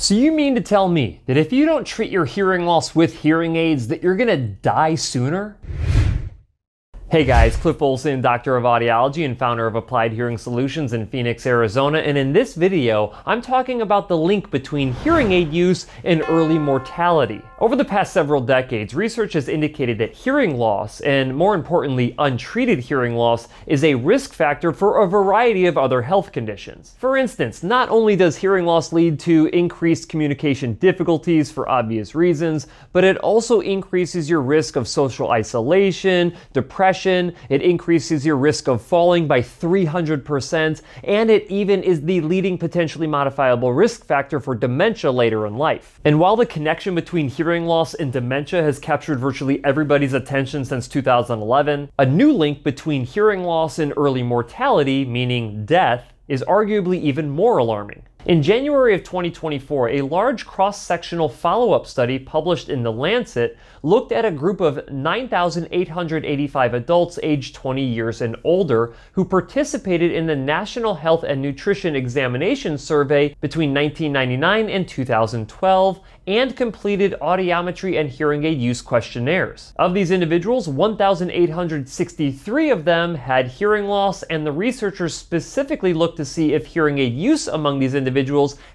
So you mean to tell me that if you don't treat your hearing loss with hearing aids that you're gonna die sooner? Hey guys, Cliff Olson, Doctor of Audiology and founder of Applied Hearing Solutions in Phoenix, Arizona, and in this video, I'm talking about the link between hearing aid use and early mortality. Over the past several decades, research has indicated that hearing loss, and more importantly, untreated hearing loss, is a risk factor for a variety of other health conditions. For instance, not only does hearing loss lead to increased communication difficulties for obvious reasons, but it also increases your risk of social isolation, depression, it increases your risk of falling by 300%, and it even is the leading potentially modifiable risk factor for dementia later in life. And while the connection between hearing loss and dementia has captured virtually everybody's attention since 2011, a new link between hearing loss and early mortality, meaning death, is arguably even more alarming. In January of 2024, a large cross-sectional follow-up study published in The Lancet looked at a group of 9,885 adults aged 20 years and older who participated in the National Health and Nutrition Examination Survey between 1999 and 2012 and completed audiometry and hearing aid use questionnaires. Of these individuals, 1,863 of them had hearing loss, and the researchers specifically looked to see if hearing aid use among these individuals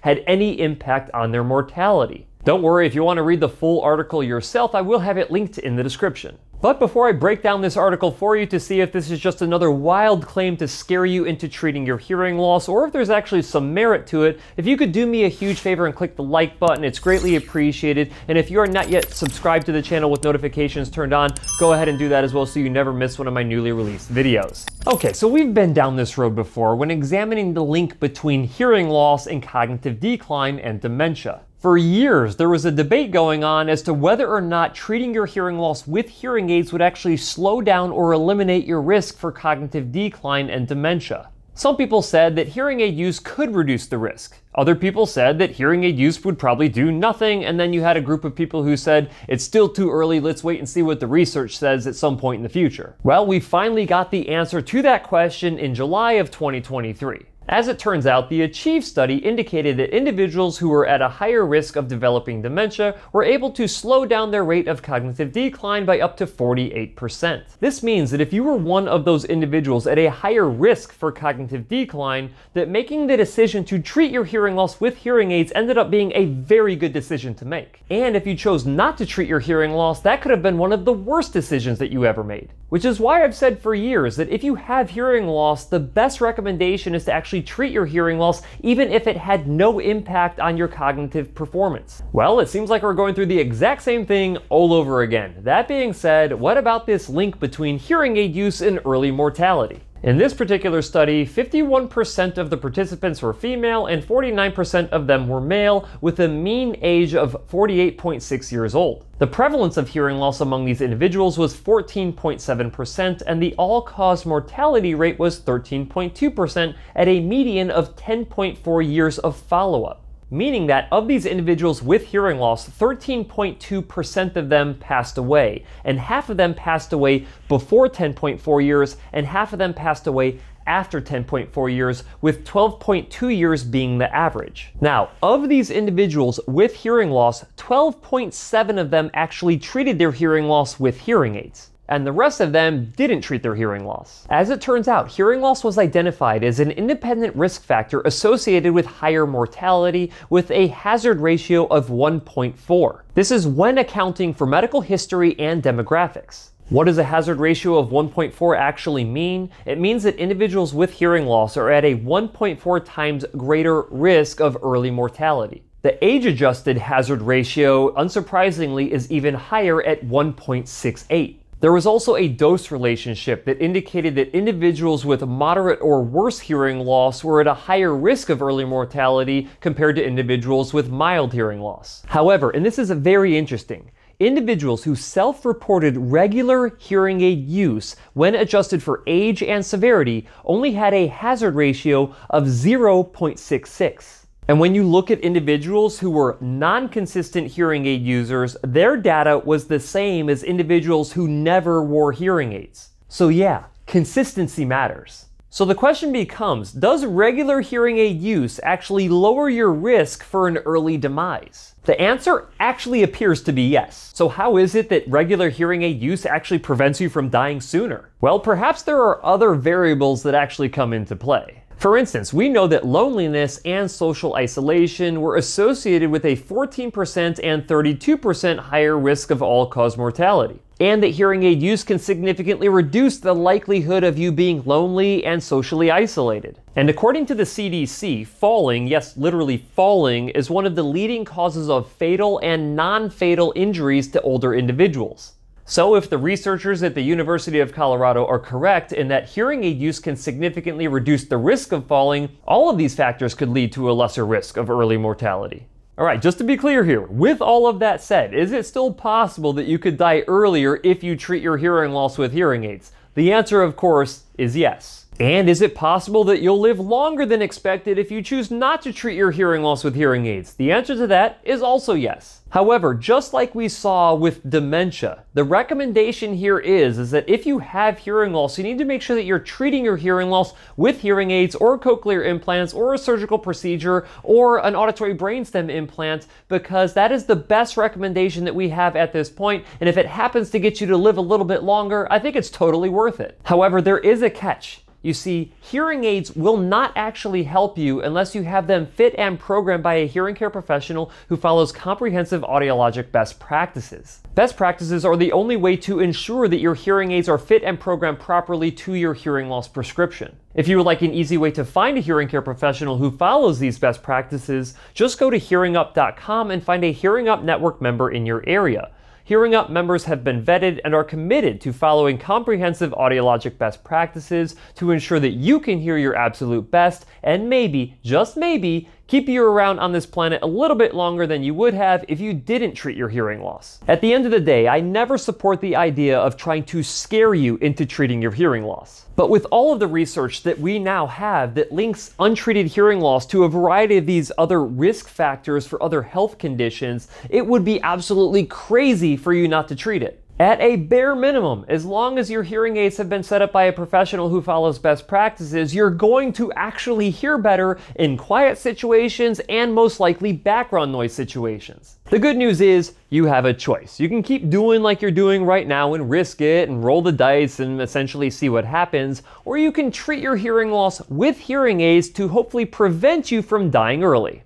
had any impact on their mortality. Don't worry, if you want to read the full article yourself, I will have it linked in the description. But before I break down this article for you to see if this is just another wild claim to scare you into treating your hearing loss, or if there's actually some merit to it, if you could do me a huge favor and click the like button, it's greatly appreciated. And if you are not yet subscribed to the channel with notifications turned on, go ahead and do that as well so you never miss one of my newly released videos. Okay, so we've been down this road before when examining the link between hearing loss and cognitive decline and dementia. For years, there was a debate going on as to whether or not treating your hearing loss with hearing aids would actually slow down or eliminate your risk for cognitive decline and dementia. Some people said that hearing aid use could reduce the risk. Other people said that hearing aid use would probably do nothing, and then you had a group of people who said, it's still too early, let's wait and see what the research says at some point in the future. Well, we finally got the answer to that question in July of 2023. As it turns out, the ACHIEVE study indicated that individuals who were at a higher risk of developing dementia were able to slow down their rate of cognitive decline by up to 48%. This means that if you were one of those individuals at a higher risk for cognitive decline, that making the decision to treat your hearing loss with hearing aids ended up being a very good decision to make. And if you chose not to treat your hearing loss, that could have been one of the worst decisions that you ever made. Which is why I've said for years that if you have hearing loss, the best recommendation is to actually treat your hearing loss even if it had no impact on your cognitive performance. Well, it seems like we're going through the exact same thing all over again. That being said, what about this link between hearing aid use and early mortality? In this particular study, 51% of the participants were female and 49% of them were male, with a mean age of 48.6 years old. The prevalence of hearing loss among these individuals was 14.7%, and the all-cause mortality rate was 13.2% at a median of 10.4 years of follow-up. Meaning that of these individuals with hearing loss, 13.2% of them passed away, and half of them passed away before 10.4 years, and half of them passed away after 10.4 years, with 12.2 years being the average. Now, of these individuals with hearing loss, 12.7 of them actually treated their hearing loss with hearing aids, and the rest of them didn't treat their hearing loss. As it turns out, hearing loss was identified as an independent risk factor associated with higher mortality with a hazard ratio of 1.4. This is when accounting for medical history and demographics. What does a hazard ratio of 1.4 actually mean? It means that individuals with hearing loss are at a 1.4 times greater risk of early mortality. The age-adjusted hazard ratio, unsurprisingly, is even higher at 1.68. There was also a dose relationship that indicated that individuals with moderate or worse hearing loss were at a higher risk of early mortality compared to individuals with mild hearing loss. However, and this is very interesting, individuals who self-reported regular hearing aid use when adjusted for age and severity only had a hazard ratio of 0.66. And when you look at individuals who were non-consistent hearing aid users, their data was the same as individuals who never wore hearing aids. So yeah, consistency matters. So the question becomes, does regular hearing aid use actually lower your risk for an early demise? The answer actually appears to be yes. So how is it that regular hearing aid use actually prevents you from dying sooner? Well, perhaps there are other variables that actually come into play. For instance, we know that loneliness and social isolation were associated with a 14% and 32% higher risk of all-cause mortality, and that hearing aid use can significantly reduce the likelihood of you being lonely and socially isolated. And according to the CDC, falling, yes, literally falling, is one of the leading causes of fatal and non-fatal injuries to older individuals. So if the researchers at the University of Colorado are correct in that hearing aid use can significantly reduce the risk of falling, all of these factors could lead to a lesser risk of early mortality. All right, just to be clear here, with all of that said, is it still possible that you could die earlier if you treat your hearing loss with hearing aids? The answer, of course, is yes. And is it possible that you'll live longer than expected if you choose not to treat your hearing loss with hearing aids? The answer to that is also yes. However, just like we saw with dementia, the recommendation here is that if you have hearing loss, you need to make sure that you're treating your hearing loss with hearing aids or cochlear implants or a surgical procedure or an auditory brainstem implant, because that is the best recommendation that we have at this point. And if it happens to get you to live a little bit longer, I think it's totally worth it. However, there is a catch. You see, hearing aids will not actually help you unless you have them fit and programmed by a hearing care professional who follows comprehensive audiologic best practices. Best practices are the only way to ensure that your hearing aids are fit and programmed properly to your hearing loss prescription. If you would like an easy way to find a hearing care professional who follows these best practices, just go to hearingup.com and find a Hearing Up Network member in your area. Hearing Up members have been vetted and are committed to following comprehensive audiologic best practices to ensure that you can hear your absolute best and maybe, just maybe, keep you around on this planet a little bit longer than you would have if you didn't treat your hearing loss. At the end of the day, I never support the idea of trying to scare you into treating your hearing loss. But with all of the research that we now have that links untreated hearing loss to a variety of these other risk factors for other health conditions, it would be absolutely crazy for you not to treat it. At a bare minimum, as long as your hearing aids have been set up by a professional who follows best practices, you're going to actually hear better in quiet situations and most likely background noise situations. The good news is you have a choice. You can keep doing like you're doing right now and risk it and roll the dice and essentially see what happens, or you can treat your hearing loss with hearing aids to hopefully prevent you from dying early.